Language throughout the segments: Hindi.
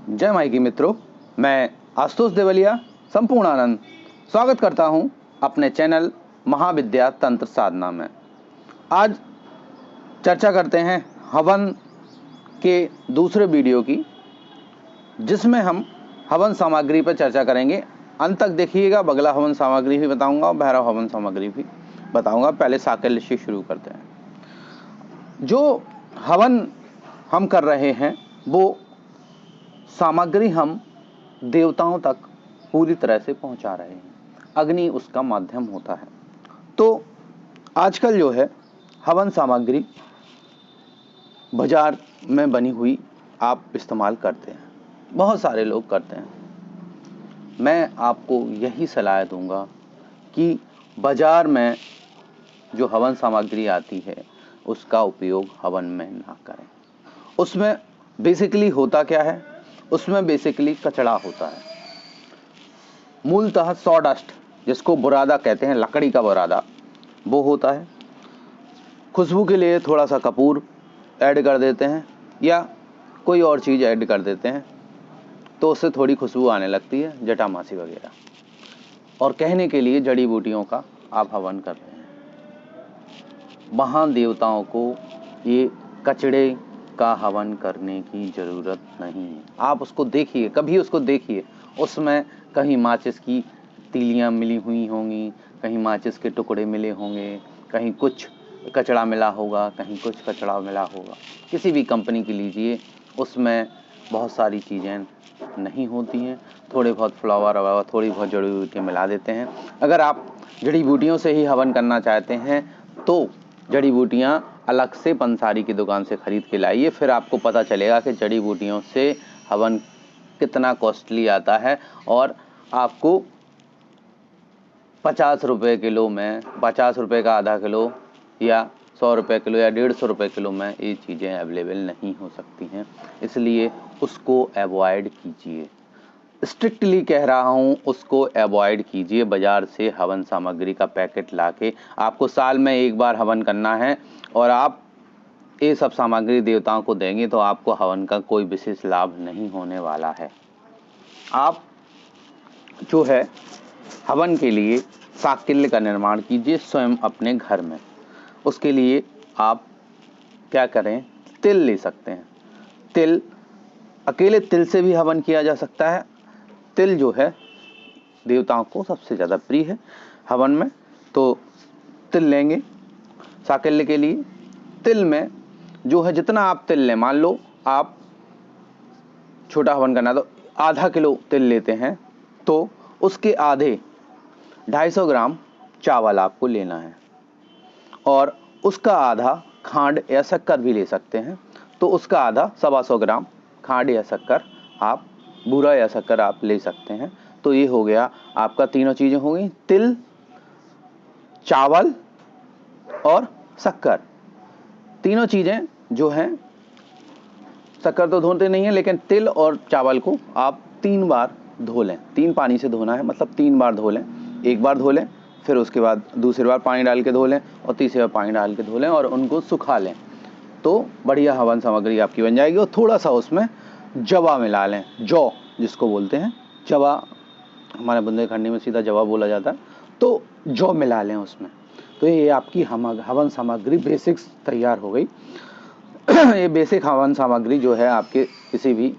जय माई की मित्रों, मैं आशुतोष देवलिया संपूर्ण आनंद स्वागत करता हूं अपने चैनल महाविद्या तंत्र साधना में। आज चर्चा करते हैं हवन के दूसरे वीडियो की, जिसमें हम हवन सामग्री पर चर्चा करेंगे। अंत तक देखिएगा, बगला हवन सामग्री भी बताऊंगा और भैरव हवन सामग्री भी बताऊंगा। पहले साकेल्य से शुरू करते हैं। जो हवन हम कर रहे हैं वो सामग्री हम देवताओं तक पूरी तरह से पहुंचा रहे हैं। अग्नि उसका माध्यम होता है। तो आजकल जो है हवन सामग्री बाजार में बनी हुई आप इस्तेमाल करते हैं, बहुत सारे लोग करते हैं। मैं आपको यही सलाह दूंगा कि बाजार में जो हवन सामग्री आती है उसका उपयोग हवन में ना करें। उसमें बेसिकली होता क्या है? उसमें बेसिकली कचड़ा होता है। मूलतः सॉडस्ट, जिसको बुरादा कहते हैं, लकड़ी का बुरादा, वो होता है। खुशबू के लिए थोड़ा सा कपूर ऐड कर देते हैं या कोई और चीज़ ऐड कर देते हैं तो उससे थोड़ी खुशबू आने लगती है, जटामासी वगैरह। और कहने के लिए जड़ी बूटियों का आप हवन कर रहे हैं। वहाँ देवताओं को ये कचड़े का हवन करने की ज़रूरत नहीं है। आप उसको देखिए, कभी उसको देखिए, उसमें कहीं माचिस की तीलियाँ मिली हुई होंगी, कहीं माचिस के टुकड़े मिले होंगे, कहीं कुछ कचड़ा मिला होगा, कहीं कुछ कचड़ा मिला होगा। किसी भी कंपनी की लीजिए, उसमें बहुत सारी चीज़ें नहीं होती हैं। थोड़े बहुत फ्लावर वगैरह, थोड़ी बहुत जड़ी बूटियाँ मिला देते हैं। अगर आप जड़ी बूटियों से ही हवन करना चाहते हैं तो जड़ी बूटियाँ अलग से पंसारी की दुकान से खरीद के लाइए, फिर आपको पता चलेगा कि जड़ी बूटियों से हवन कितना कॉस्टली आता है। और आपको 50 रुपये किलो में, 50 रुपये का आधा किलो या 100 रुपये किलो या 150 रुपये किलो में ये चीज़ें अवेलेबल नहीं हो सकती हैं। इसलिए उसको अवॉइड कीजिए। स्ट्रिक्टली कह रहा हूँ, उसको अवॉइड कीजिए। बाज़ार से हवन सामग्री का पैकेट लाके आपको साल में एक बार हवन करना है और आप ये सब सामग्री देवताओं को देंगे तो आपको हवन का कोई विशेष लाभ नहीं होने वाला है। आप जो है हवन के लिए साकेल्य का निर्माण कीजिए स्वयं अपने घर में। उसके लिए आप क्या करें, तिल ले सकते हैं। तिल, अकेले तिल से भी हवन किया जा सकता है। तिल जो है देवताओं को सबसे ज़्यादा प्रिय है हवन में, तो तिल लेंगे साकेल्य के लिए। तिल में जो है जितना आप तिल लें, मान लो आप छोटा हवन करना तो आधा किलो तिल लेते हैं, तो उसके आधे 250 ग्राम चावल आपको लेना है और उसका आधा खांड या शक्कर भी ले सकते हैं। तो उसका आधा 125 ग्राम खांड या शक्कर, आप बूरा या शक्कर आप ले सकते हैं। तो ये हो गया आपका, तीनों चीज़ें हो गई, तिल, चावल और शक्कर। तीनों चीज़ें जो हैं, शक्कर तो धोते नहीं है, लेकिन तिल और चावल को आप 3 बार धो लें। 3 पानी से धोना है, मतलब 3 बार धो लें। एक बार धो लें, फिर उसके बाद दूसरी बार पानी डाल के धो लें और तीसरी बार पानी डाल के धो लें और उनको सुखा लें। तो बढ़िया हवन सामग्री आपकी बन जाएगी। और थोड़ा सा उसमें जवा मिला लें, जौ जिसको बोलते हैं, जवा हमारे बुंदेलखंडी में सीधा जवा बोला जाता है, तो जौ मिला लें उसमें। तो ये आपकी हवन सामग्री बेसिक्स तैयार हो गई। ये बेसिक हवन सामग्री जो है आपके किसी भी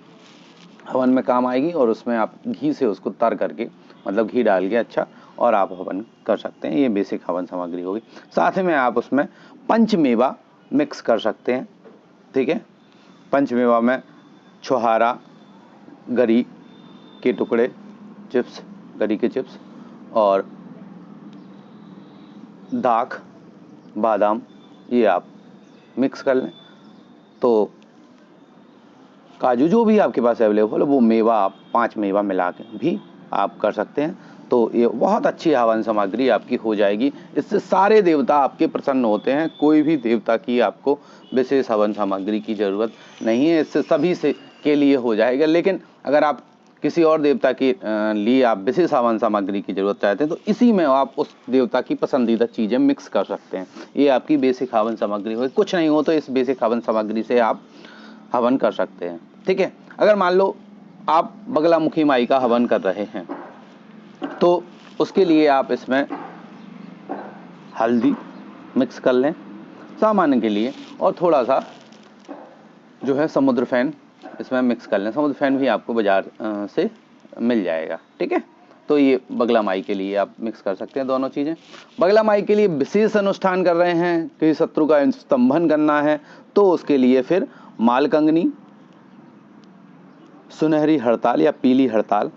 हवन में काम आएगी और उसमें आप घी से उसको तर करके, मतलब घी डाल के अच्छा, और आप हवन कर सकते हैं। ये बेसिक हवन सामग्री होगी। साथ में आप उसमें पंचमेवा मिक्स कर सकते हैं, ठीक है। पंचमेवा में छुहारा, गरी के टुकड़े, चिप्स, गरी के चिप्स और दाख, बादाम, ये आप मिक्स कर लें। तो काजू जो भी आपके पास अवेलेबल है वो मेवा आप 5 मेवा मिला के भी आप कर सकते हैं। तो ये बहुत अच्छी हवन सामग्री आपकी हो जाएगी। इससे सारे देवता आपके प्रसन्न होते हैं। कोई भी देवता की आपको विशेष हवन सामग्री की ज़रूरत नहीं है, इससे सभी से के लिए हो जाएगा। लेकिन अगर आप किसी और देवता के लिए आप विशेष हवन सामग्री की ज़रूरत चाहते हैं तो इसी में आप उस देवता की पसंदीदा चीज़ें मिक्स कर सकते हैं। ये आपकी बेसिक हवन सामग्री होगी। कुछ नहीं हो तो इस बेसिक हवन सामग्री से आप हवन कर सकते हैं, ठीक है। अगर मान लो आप बगलामुखी माई का हवन कर रहे हैं तो उसके लिए आप इसमें हल्दी मिक्स कर लें सामान्य के लिए, और थोड़ा सा जो है समुद्र फैन इसमें मिक्स कर लें। समुद्र फैन भी आपको बाजार से मिल जाएगा, ठीक है। तो ये बगला माई के लिए आप मिक्स कर सकते हैं दोनों चीज़ें। बगला माई के लिए विशेष अनुष्ठान कर रहे हैं, किसी शत्रु का स्तंभन करना है, तो उसके लिए फिर मालकंगनी, सुनहरी हड़ताल या पीली हड़ताल,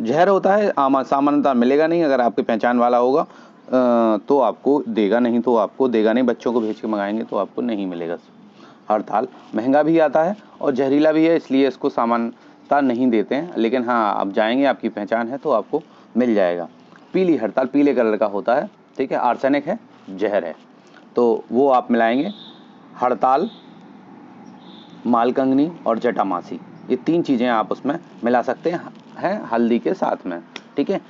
जहर होता है सामान्यतः मिलेगा नहीं, अगर आपकी पहचान वाला होगा तो आपको देगा, नहीं तो आपको देगा नहीं, बच्चों को भेज के मंगाएंगे तो आपको नहीं मिलेगा। हड़ताल महंगा भी आता है और जहरीला भी है, इसलिए इसको सामान्यता नहीं देते हैं, लेकिन हाँ आप जाएंगे, आपकी पहचान है तो आपको मिल जाएगा। पीली हड़ताल पीले कलर का होता है, ठीक है, आर्सेनिक है, जहर है, तो वो आप मिलाएंगे। हड़ताल, मालकंगनी और जटामासी, ये 3 चीज़ें आप उसमें मिला सकते हैं हल्दी के साथ में, ठीक है।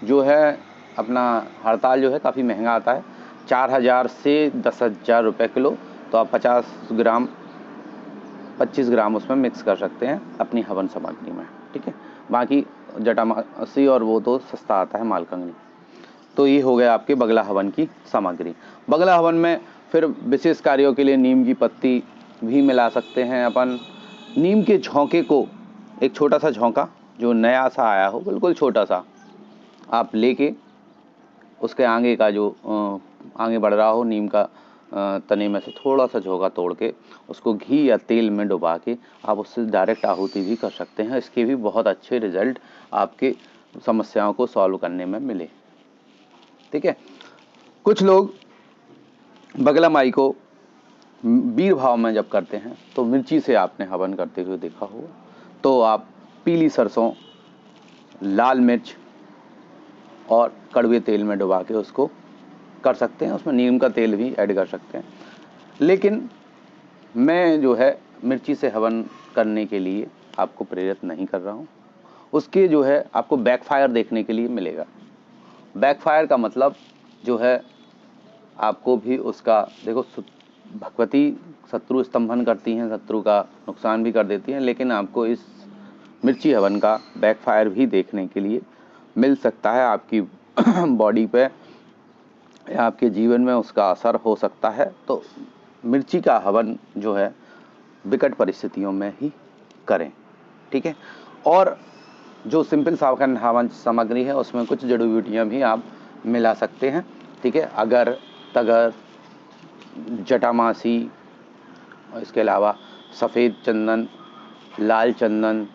जो है अपना हड़ताल जो है काफ़ी महंगा आता है, 4000 से 10,000 रुपये किलो, तो आप 25 ग्राम उसमें मिक्स कर सकते हैं अपनी हवन सामग्री में, ठीक है। बाकी जटामासी और वो तो सस्ता आता है मालकंगनी। तो ये हो गया आपके बगला हवन की सामग्री। बगला हवन में फिर विशेष कार्यों के लिए नीम की पत्ती भी मिला सकते हैं अपन। नीम के झोंके को, एक छोटा सा झोंका जो नया सा आया हो, बिल्कुल छोटा सा, आप लेके उसके आगे का जो आगे बढ़ रहा हो नीम का तने में से थोड़ा सा झोंका तोड़ के उसको घी या तेल में डुबा के आप उससे डायरेक्ट आहुति भी कर सकते हैं। इसके भी बहुत अच्छे रिजल्ट आपके समस्याओं को सॉल्व करने में मिले, ठीक है। कुछ लोग बगला माई को वीर भाव में जब करते हैं तो मिर्ची से आपने हवन करते हुए देखा होगा, तो आप पीली सरसों, लाल मिर्च और कड़वे तेल में डुबा के उसको कर सकते हैं, उसमें नीम का तेल भी ऐड कर सकते हैं। लेकिन मैं जो है मिर्ची से हवन करने के लिए आपको प्रेरित नहीं कर रहा हूँ। उसके जो है आपको बैकफायर देखने के लिए मिलेगा। बैकफायर का मतलब जो है आपको भी उसका देखो, भगवती शत्रु स्तंभन करती हैं, शत्रु का नुकसान भी कर देती हैं, लेकिन आपको इस मिर्ची हवन का बैकफायर भी देखने के लिए मिल सकता है। आपकी बॉडी पे या आपके जीवन में उसका असर हो सकता है। तो मिर्ची का हवन जो है विकट परिस्थितियों में ही करें, ठीक है। और जो सिंपल सावधान हवन सामग्री है उसमें कुछ जड़ी बूटियाँ भी आप मिला सकते हैं, ठीक है। अगर, तगर, जटामासी, इसके अलावा सफ़ेद चंदन, लाल चंदन,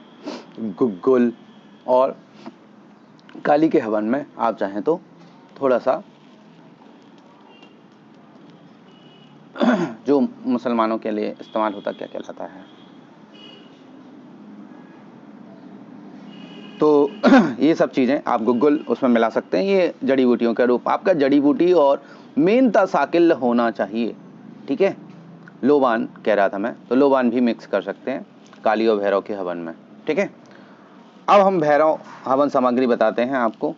गुग्गुल, और काली के हवन में आप चाहें तो थोड़ा सा जो मुसलमानों के लिए इस्तेमाल होता क्या कहलाता है, तो ये सब चीज़ें आप गुग्गुल उसमें मिला सकते हैं। ये जड़ी बूटियों का रूप, आपका जड़ी बूटी और मेनता साकिल होना चाहिए, ठीक है। लोबान कह रहा था मैं, तो लोबान भी मिक्स कर सकते हैं काली और भैरव के हवन में, ठीक है। अब हम भैरव हवन सामग्री बताते हैं आपको।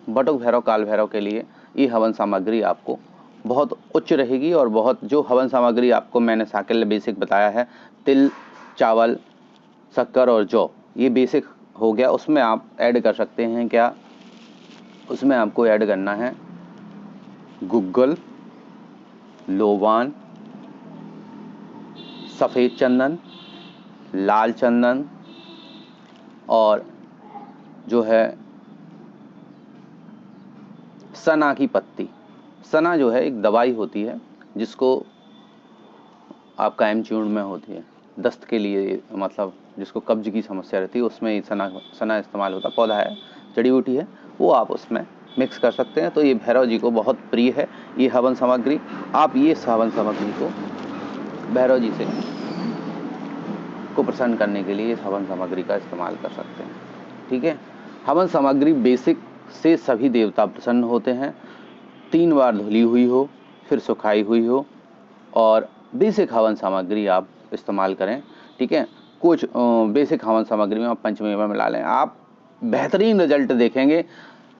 बटुक भैरव, काल भैरव के लिए ये हवन सामग्री आपको बहुत उच्च रहेगी, और बहुत जो हवन सामग्री आपको मैंने साकिल बेसिक बताया है, तिल, चावल, शक्कर और जौ, ये बेसिक हो गया। उसमें आप ऐड कर सकते हैं क्या, उसमें आपको ऐड करना है गुग्गल, लोबान, सफ़ेद चंदन, लाल चंदन, और जो है सना की पत्ती। सना जो है एक दवाई होती है जिसको आपका एमचूर्ण में होती है, दस्त के लिए, मतलब जिसको कब्ज की समस्या रहती है उसमें सना इस्तेमाल होता, पौधा है, जड़ी बूटी है, वो आप उसमें मिक्स कर सकते हैं। तो ये भैरव जी को बहुत प्रिय है ये हवन सामग्री। आप ये हवन सामग्री को भैरव जी से को प्रसन्न करने के लिए इस हवन सामग्री का इस्तेमाल कर सकते हैं, ठीक है। हवन सामग्री बेसिक से सभी देवता प्रसन्न होते हैं। 3 बार धुली हुई हो, फिर सुखाई हुई हो, और बेसिक हवन सामग्री आप इस्तेमाल करें, ठीक है। कुछ बेसिक हवन सामग्री में आप पंचमेवा मिला लें, आप बेहतरीन रिजल्ट देखेंगे।